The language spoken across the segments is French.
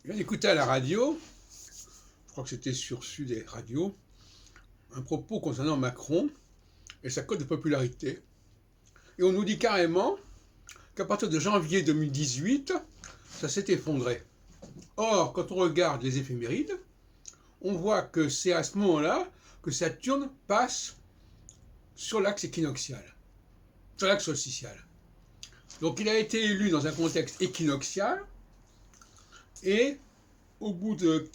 Je viens d'écouter à la radio, je crois que c'était sur Sud et Radio, un propos concernant Macron et sa cote de popularité. Et on nous dit carrément qu'à partir de janvier 2018, ça s'est effondré. Or, quand on regarde les éphémérides, on voit que c'est à ce moment-là que Saturne passe sur l'axe équinoxial, sur l'axe solsticial. Donc il a été élu dans un contexte équinoxial, et au bout de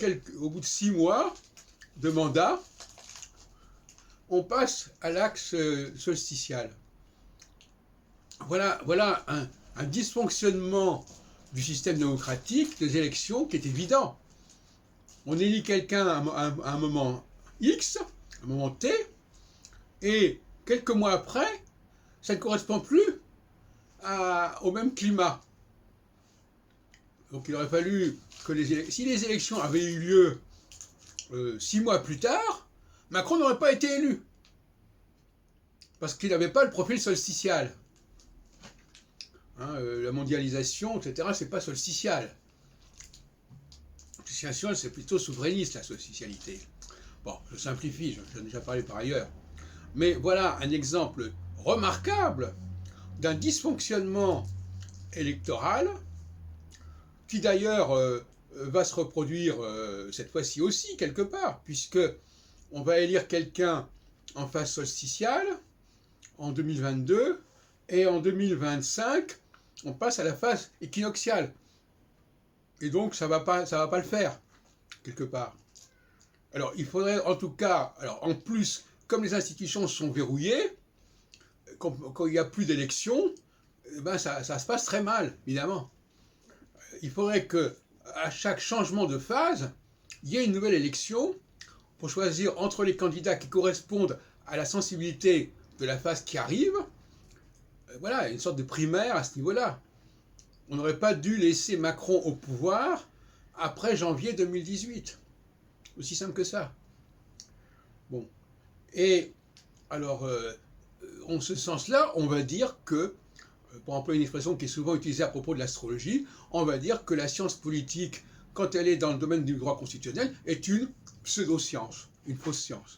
6 mois de mandat, on passe à l'axe solsticial. Voilà un dysfonctionnement du système démocratique, des élections, qui est évident. On élit quelqu'un à un moment X, à un moment T, et quelques mois après, ça ne correspond plus au même climat. Donc il aurait fallu que si les élections avaient eu lieu 6 mois plus tard, Macron n'aurait pas été élu. Parce qu'il n'avait pas le profil solsticial. La mondialisation, etc., c'est pas solsticial. Solsticial, c'est plutôt souverainiste, la solsticialité. Bon, je simplifie, j'en ai déjà parlé par ailleurs. Mais voilà un exemple remarquable d'un dysfonctionnement électoral qui d'ailleurs va se reproduire cette fois-ci aussi quelque part, puisque on va élire quelqu'un en phase solsticiale en 2022, et en 2025, on passe à la phase équinoxiale. Et donc ça va pas le faire, quelque part. Alors il faudrait en tout cas, alors en plus, comme les institutions sont verrouillées, quand il n'y a plus d'élections, ben ça se passe très mal, évidemment. Il faudrait qu'à chaque changement de phase, il y ait une nouvelle élection pour choisir entre les candidats qui correspondent à la sensibilité de la phase qui arrive. Voilà, une sorte de primaire à ce niveau-là. On n'aurait pas dû laisser Macron au pouvoir après janvier 2018. Aussi simple que ça. Bon. Et alors, en ce sens-là, on va dire que, pour employer une expression qui est souvent utilisée à propos de l'astrologie, on va dire que la science politique, quand elle est dans le domaine du droit constitutionnel, est une pseudo-science, une fausse science.